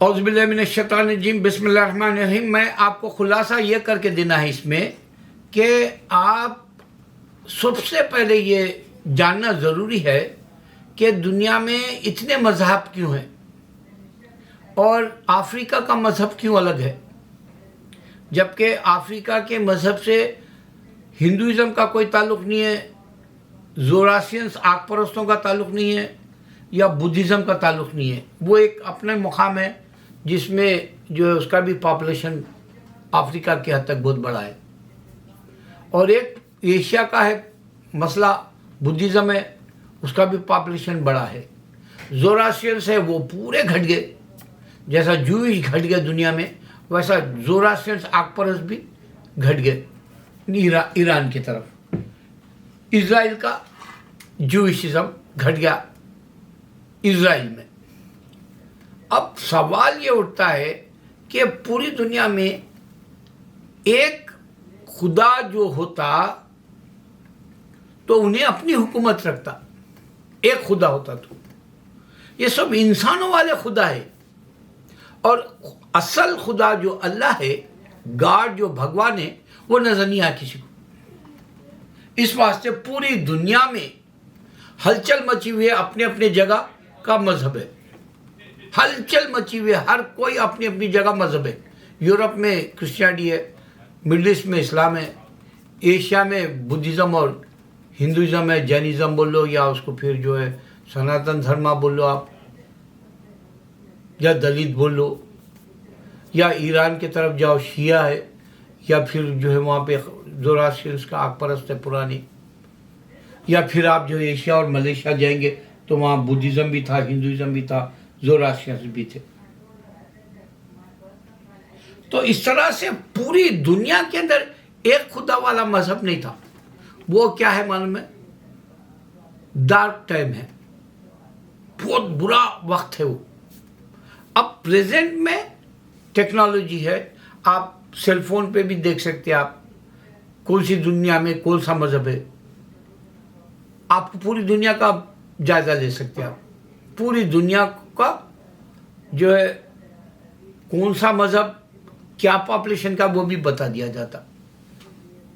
اعوذ باللہ من الشیطان الرجیم بسم اللہ الرحمن الرحیم۔ میں آپ کو خلاصہ یہ کر کے دینا ہے اس میں کہ آپ سب سے پہلے یہ جاننا ضروری ہے کہ دنیا میں اتنے مذہب کیوں ہیں اور افریقہ کا مذہب کیوں الگ ہے، جبکہ افریقہ کے مذہب سے ہندوازم کا کوئی تعلق نہیں ہے، زوراسترینس آگ پرستوں کا تعلق نہیں ہے، یا بدھزم کا تعلق نہیں ہے۔ وہ ایک اپنے مقام ہے جس میں جو ہے اس کا بھی پاپولیشن افریقہ کے حد تک بہت بڑا ہے، اور ایک ایشیا کا ہے مسئلہ بدھزم ہے، اس کا بھی پاپولیشن بڑا ہے۔ زوراسترینس ہے وہ پورے گھٹ گئے، جیسا جوئش گھٹ گئے دنیا میں ویسا زوراسترینس آگ پرست بھی گھٹ گئے ایران کی طرف۔ اسرائیل کا جوئشزم گھٹ گیا اسرائیل میں۔ اب سوال یہ اٹھتا ہے کہ پوری دنیا میں ایک خدا جو ہوتا تو انہیں اپنی حکومت رکھتا، ایک خدا ہوتا تو یہ سب انسانوں والے خدا ہے، اور اصل خدا جو اللہ ہے، گاڈ جو بھگوان ہے، وہ نظر نہیں آیا کسی کو۔ اس واسطے پوری دنیا میں ہلچل مچی ہوئی ہے، اپنے اپنے جگہ کا مذہب ہے، ہلچل مچی ہوئی ہے، ہر کوئی اپنی اپنی جگہ مذہب ہے۔ یورپ میں کرسچینٹی ہے، مڈل ایسٹ میں اسلام ہے، ایشیا میں بدھزم اور ہندوازم ہے، جینزم بول لو، یا اس کو پھر جو ہے سناتن دھرما بول لو آپ، یا دلت بول لو، یا ایران کی طرف جاؤ شیعہ ہے، یا پھر جو ہے وہاں پہ زوراسترینس کا آگ پرست ہے پرانی، یا پھر آپ جو ایشیا اور ملیشیا جائیں گے تو وہاں بدھزم بھی تھا، ہندوازم بھی تھا، زوراسترینس بھی تھے۔ تو اس طرح سے پوری دنیا کے اندر ایک خدا والا مذہب نہیں تھا۔ وہ کیا ہے معلوم ہے؟ ڈارک ٹائم ہے، بہت برا وقت ہے وہ۔ اب پریزنٹ میں ٹیکنالوجی ہے، آپ سیل فون پہ بھی دیکھ سکتے ہیں، آپ کون سی دنیا میں کون سا مذہب ہے، آپ پوری دنیا کا جائزہ لے سکتے ہیں۔ آپ پوری دنیا کا جو ہے کون سا مذہب کیا پاپولیشن کا وہ بھی بتا دیا جاتا۔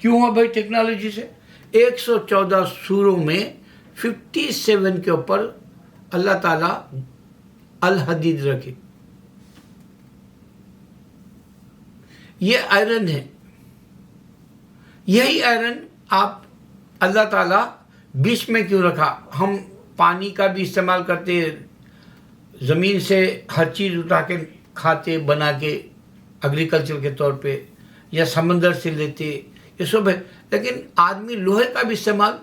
کیوں ہوا بھائی؟ ٹیکنالوجی سے 114 سوروں میں 57 کے اوپر اللہ تعالیٰ الحدید رکھے۔ یہ آئرن ہے، یہی آئرن آپ اللہ تعالیٰ بیچ میں کیوں رکھا؟ ہم پانی کا بھی استعمال کرتے، زمین سے ہر چیز اٹھا کے کھاتے بنا کے ایگریکلچر کے طور پہ، یا سمندر سے لیتے، یہ سب ہے۔ لیکن آدمی لوہے کا بھی استعمال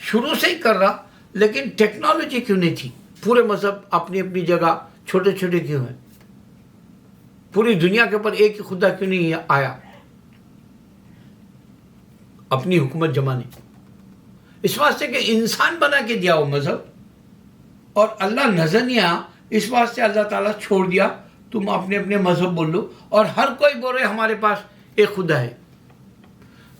شروع سے ہی کر رہا، لیکن ٹیکنالوجی کیوں نہیں تھی؟ پورے مذہب اپنی اپنی جگہ چھوٹے چھوٹے کیوں ہیں؟ پوری دنیا کے اوپر ایک ہی خدا کیوں نہیں آیا اپنی حکومت جمانے؟ اس واسطے کہ انسان بنا کے دیا وہ مذہب، اور اللہ نظر نہیں آیا، اس واسطے اللہ تعالیٰ چھوڑ دیا، تم اپنے اپنے مذہب بول لو، اور ہر کوئی بول رہے ہمارے پاس ایک خدا ہے۔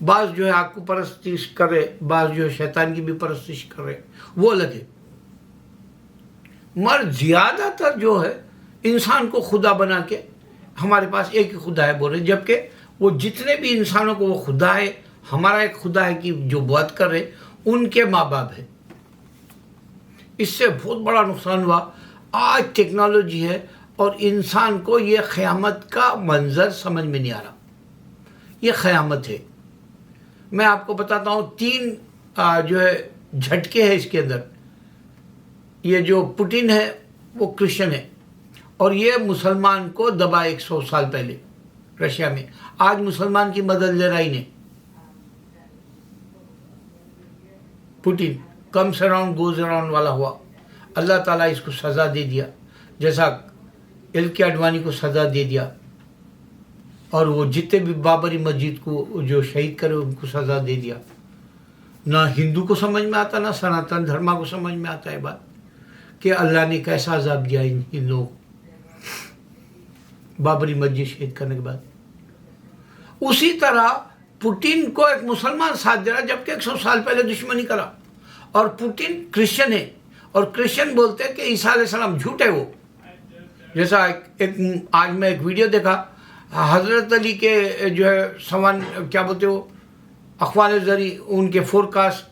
بعض جو ہے آگ کو پرستش کر رہے، بعض جو ہے شیطان کی بھی پرستش کر رہے، وہ الگ ہے۔ مگر زیادہ تر جو ہے انسان کو خدا بنا کے ہمارے پاس ایک ہی خدا ہے بول رہے، جبکہ وہ جتنے بھی انسانوں کو وہ خدا ہے، ہمارا ایک خدا ہے کہ جو بات کر رہے ان کے ماں باپ ہے۔ اس سے بہت بڑا نقصان ہوا۔ آج ٹیکنالوجی ہے اور انسان کو یہ قیامت کا منظر سمجھ میں نہیں آ رہا، یہ قیامت ہے۔ میں آپ کو بتاتا ہوں، 3 جو ہے جھٹکے ہیں اس کے اندر۔ یہ جو پوٹن ہے وہ کرسچن ہے، اور یہ مسلمان کو دبا 100 سال پہلے رشیا میں۔ آج مسلمان کی مدد لے رہا ہی نہیں۔ پوٹن کمس اراؤنڈ گوز اراؤنڈ والا ہوا۔ اللہ تعالیٰ اس کو سزا دے دیا، جیسا ایل کے اڈوانی کو سزا دے دیا، اور وہ جتنے بھی بابری مسجد کو جو شہید کرے ان کو سزا دے دیا۔ نہ ہندو کو سمجھ میں آتا، نہ سناتن دھرما کو سمجھ میں آتا ہے بات کہ اللہ نے کیسا عذاب دیا ان لوگوں کو بابری مسجد شہید کرنے کے بعد۔ اسی طرح پوٹن کو ایک مسلمان ساتھ دے رہا، جبکہ 100 سال پہلے دشمنی کرا، اور پوٹن کرسچن ہے، اور کرسچن بولتے ہیں کہ عیسیٰ علیہ السلام جھوٹ ہے وہ، جیسا آج میں ایک ویڈیو دیکھا، حضرت علی کے جو ہے سوان کیا بولتے ہو اخبار زری ان کے فورکاسٹ،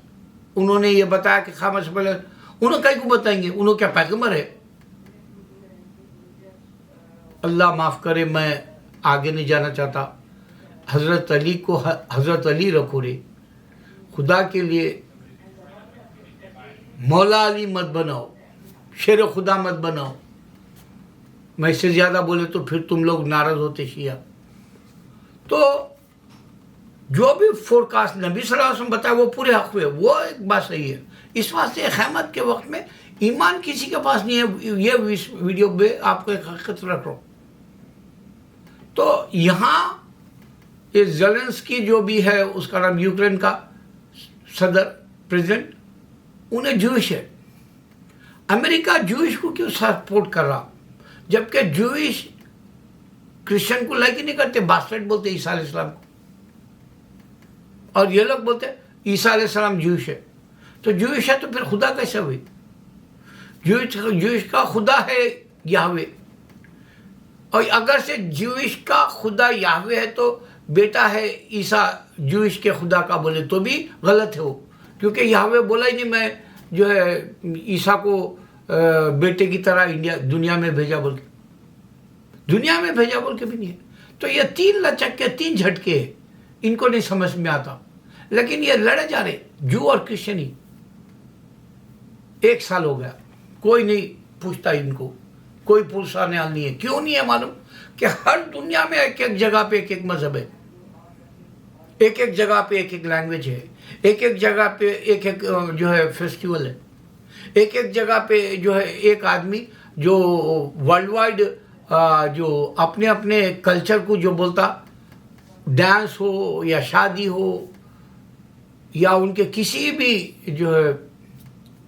انہوں نے یہ بتایا کہ خامہ سے پہلے انہوں کہیں کو بتائیں گے، انہوں کیا پیغمبر ہے؟ اللہ معاف کرے، میں آگے نہیں جانا چاہتا. حضرت علی کو حضرت علی رکھو رے، خدا کے لیے مولا علی مت بناؤ، شیر خدا مت بناؤ. میں اس سے زیادہ بولے تو پھر تم لوگ ناراض ہوتے شیعہ. تو جو بھی فورکاسٹ نبی صلی اللہ علیہ وسلم بتایا وہ پورے حق ہوئے، وہ ایک بات صحیح ہے. اس واسطے قیامت کے وقت میں ایمان کسی کے پاس نہیں ہے. یہ ویڈیو میں آپ کو ایک حقیقت رکھ رہا ہوں. تو یہاں یہ زیلنسکی جو بھی ہے، اس کا نام یوکرین کا صدر پریزیڈنٹ، انہیں جوئش ہے. امریکہ جوئش کو کیوں سپورٹ کر رہا؟ جبکہ جوئش کرسچن کو لائک ہی نہیں کرتے، باسٹرڈ بولتے عیسیٰ علیہ السلام کو. اور یہ لوگ بولتے عیسیٰ علیہ السلام جوئش ہے. تو جوئش ہے تو پھر خدا کیسے ہوئی؟ جوئش کا خدا ہے یہوہ. اور اگر سے جوئش کا خدا یہوہ ہے تو بیٹا ہے عیسیٰ جوئش کے خدا کا بولے تو بھی غلط ہے وہ، کیونکہ یہوہ بولا ہی نہیں میں جو ہے عیسیٰ کو بیٹے کی طرح دنیا میں بھیجا بول کے، دنیا میں بھیجا بول کے بھی نہیں ہے. تو یہ تین لچک کے تین جھٹکے ہیں، ان کو نہیں سمجھ میں آتا. لیکن یہ لڑے جا رہے جو اور کرسچنی. 1 سال ہو گیا، کوئی نہیں پوچھتا ان کو، کوئی پرسانے حال نہیں ہے. کیوں نہیں ہے معلوم؟ کہ ہر دنیا میں ایک ایک جگہ پہ ایک ایک مذہب ہے، ایک ایک جگہ پہ ایک ایک لینگویج ہے، ایک ایک جگہ پہ ایک ایک جو ہے فیسٹیول ہے، ایک ایک جگہ پہ جو ہے ایک آدمی جو ورلڈ وائڈ جو اپنے اپنے کلچر کو جو بولتا، ڈانس ہو یا شادی ہو یا ان کے کسی بھی جو ہے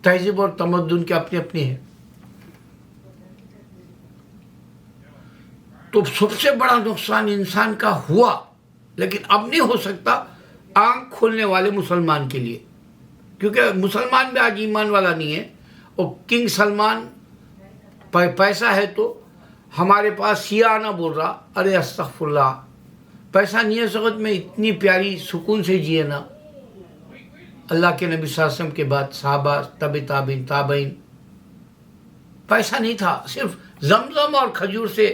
تہذیب اور تمدن کے اپنے اپنے ہیں. تو سب سے بڑا نقصان انسان کا ہوا، لیکن اب نہیں ہو سکتا آنکھ کھولنے والے مسلمان کے لیے، کیونکہ مسلمان بھی آج ایمان والا نہیں ہے. اور کنگ سلمان پیسہ ہے تو ہمارے پاس سیاہ نہ بول رہا، ارے استغفر اللہ، پیسہ نہیں ہے سخت میں اتنی پیاری سکون سے جیے نا. اللہ کے نبی صلی اللہ علیہ وسلم کے بعد صحابہ تابعین پیسہ نہیں تھا، صرف زمزم اور کھجور سے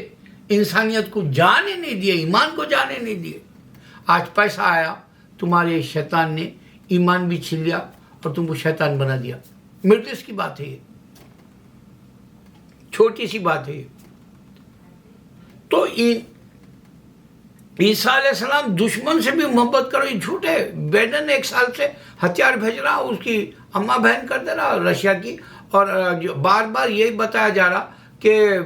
انسانیت کو جانے نہیں دیے، ایمان کو جانے نہیں دیے. آج پیسہ آیا، تمہارے شیطان نے ایمان بھی چھین لیا اور تم کو شیطان بنا دیا. مرتس کی بات ہے یہ، چھوٹی سی بات ہے یہ. تو عیسیٰ علیہ السلام دشمن سے بھی محبت کرو، یہ جھوٹ ہے. بائیڈن 1 سال سے ہتھیار بھیج رہا، اس کی اماں بہن کر دے رہا رشیا کی. اور بار بار یہی بتایا جا رہا کہ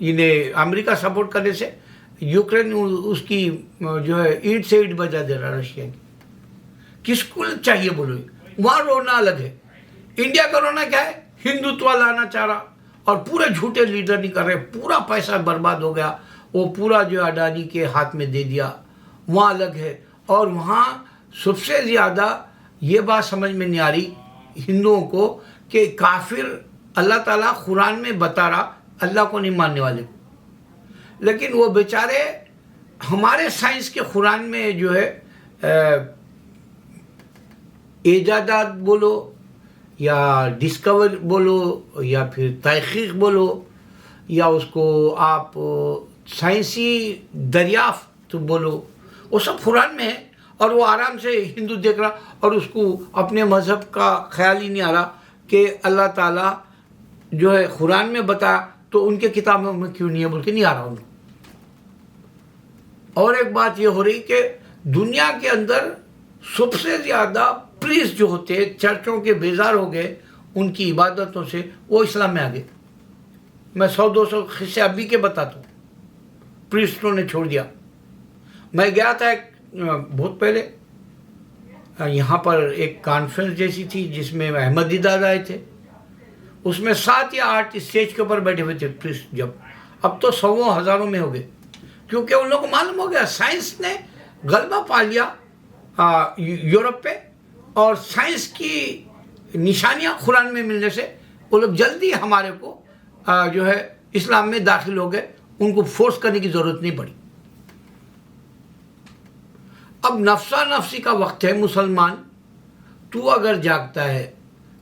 انہیں امریکہ سپورٹ کرنے سے یوکرین اس کی جو ہے اینٹ سے اینٹ بجا دے رہا رشیا کی. کس کو چاہیے بولو؟ وہاں رونا الگ ہے. انڈیا کا رونا کیا ہے؟ ہندوتوا لانا چاہ رہا اور پورے جھوٹے لیڈر نہیں کر رہے، پورا پیسہ برباد ہو گیا، وہ پورا جو اڈانی کے ہاتھ میں دے دیا. وہاں الگ ہے. اور وہاں سب سے زیادہ یہ بات سمجھ میں نہیں آ رہی ہندوؤں کو کہ کافر اللہ تعالیٰ قرآن میں بتا رہا اللہ کو نہیں ماننے والے، لیکن وہ بیچارے ہمارے سائنس کے قرآن میں جو ہے ایجادات بولو یا ڈسکور بولو یا پھر تحقیق بولو یا اس کو آپ سائنسی دریافت بولو، وہ سب قرآن میں ہے. اور وہ آرام سے ہندو دیکھ رہا اور اس کو اپنے مذہب کا خیال ہی نہیں آ رہا کہ اللہ تعالیٰ جو ہے قرآن میں بتا تو ان کے کتابوں میں کیوں نہیں ہے بول کے نہیں آ رہا ان کو. اور ایک بات یہ ہو رہی کہ دنیا کے اندر سب سے زیادہ پریسٹ جو ہوتے ہیں چرچوں کے بیزار ہو گئے ان کی عبادتوں سے، وہ اسلام میں آ گئے. میں 100-200 قصے ابھی کے بتاتا ہوں. پریسٹوں نے چھوڑ دیا. میں گیا تھا بہت پہلے، یہاں پر ایک کانفرنس جیسی تھی جس میں احمد دیداد آئے تھے. اس میں 7 یا 8 اسٹیج کے اوپر بیٹھے ہوئے تھے پریسٹ. جب اب تو 100 ہزاروں میں ہو گئے، کیونکہ ان لوگوں کو معلوم ہو گیا سائنس نے غلبہ پا لیا یورپ پہ، اور سائنس کی نشانیاں قرآن میں ملنے سے وہ لوگ جلدی ہمارے کو جو ہے اسلام میں داخل ہو گئے، ان کو فورس کرنے کی ضرورت نہیں پڑی۔ اب نفسا نفسی کا وقت ہے مسلمان، تو اگر جاگتا ہے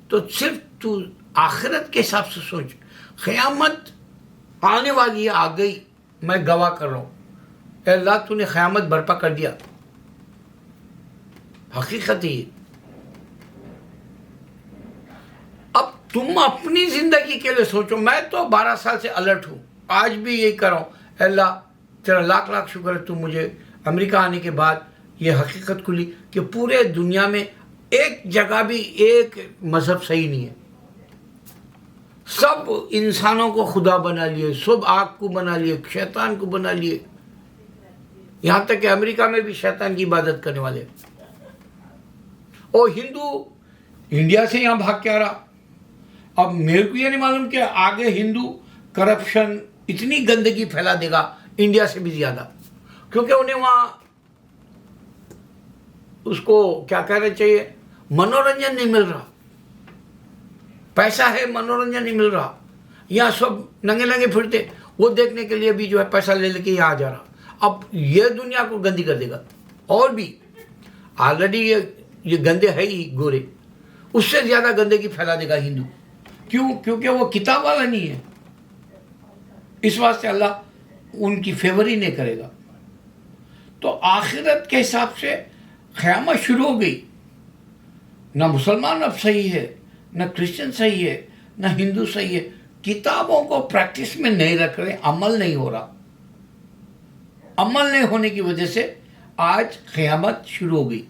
تو صرف تو آخرت کے حساب سے سوچ، قیامت آنے والی ہے، آ گئی، میں گواہ کر رہا ہوں، اے اللہ تو نے قیامت برپا کر دیا، حقیقت ہی۔ اب تم اپنی زندگی کے لیے سوچو۔ میں تو 12 سال سے الرٹ ہوں، آج بھی یہی کر رہا ہوں، اے اللہ تیرا لاکھ لاکھ شکر ہے، تو مجھے امریکہ آنے کے بعد یہ حقیقت کھلی کہ پورے دنیا میں ایک جگہ بھی ایک مذہب صحیح نہیں ہے، سب انسانوں کو خدا بنا لیے، سب آگ کو بنا لیے، شیطان کو بنا لیے، یہاں تک کہ امریکہ میں بھی شیطان کی عبادت کرنے والے، اور ہندو انڈیا سے یہاں بھاگ کے آ رہا۔ اب میرے کو یہ نہیں معلوم کہ آگے ہندو کرپشن اتنی گندگی پھیلا دے گا انڈیا سے بھی زیادہ، کیونکہ انہیں وہاں اس کو کیا کہنا چاہیے، منورنجن نہیں مل رہا، پیسہ ہے منورنجن نہیں مل رہا، یہاں سب ننگے ننگے پھرتے، وہ دیکھنے کے لیے بھی جو ہے پیسہ لے لے کے یہاں آ جا رہا۔ اب یہ دنیا کو گندی کر دے گا، اور بھی آلریڈی یہ گندے ہے ہی گورے، اس سے زیادہ گندگی پھیلا دے گا ہندو، کیوں؟ کیونکہ وہ کتاب والا نہیں ہے، اس واسطے اللہ ان کی فیور ہی نہیں کرے گا۔ تو آخرت کے حساب سے قیامت شروع ہو گئی، نہ مسلمان اب صحیح ہے، نہ کرسچن صحیح ہے، نہ ہندو صحیح ہے، کتابوں کو پریکٹس میں نہیں رکھ رہے، عمل نہیں ہو رہا، عمل نہیں ہونے کی وجہ سے آج قیامت شروع ہو گئی،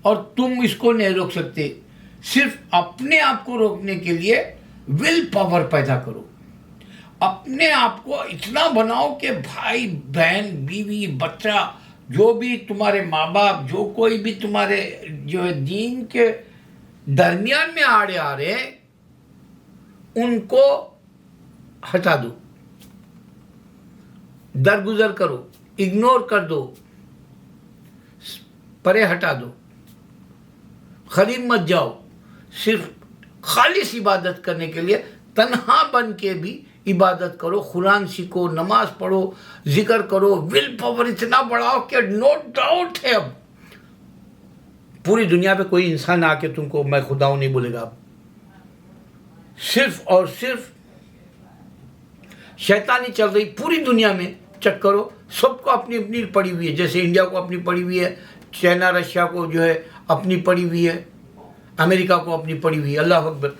اور تم اس کو نہیں روک سکتے۔ صرف اپنے آپ کو روکنے کے لیے ول پاور پیدا کرو، اپنے آپ کو اتنا بناؤ کہ بھائی بہن بیوی بچہ جو بھی تمہارے ماں باپ، جو کوئی بھی تمہارے جو ہے دین کے درمیان میں آڑے آ رہے ہیں، ان کو ہٹا دو، درگزر کرو، اگنور کر دو، پرے ہٹا دو، قریب مت جاؤ، صرف خالص عبادت کرنے کے لیے تنہا بن کے بھی عبادت کرو، قرآن سیکھو، نماز پڑھو، ذکر کرو، ول پاور اتنا بڑھاؤ کہ نو ڈاؤٹ ہے اب پوری دنیا پہ کوئی انسان آ کے تم کو میں خدا ہوں نہیں بولے گا۔ اب صرف اور صرف شیطانی چل رہی پوری دنیا میں، چیک کرو، سب کو اپنی اپنی پڑی ہوئی ہے، جیسے انڈیا کو اپنی پڑی ہوئی ہے، چائنا رشیا کو جو ہے اپنی پڑی ہوئی ہے، امریکہ کو اپنی پڑی ہوئی ہے، اللہ اکبر۔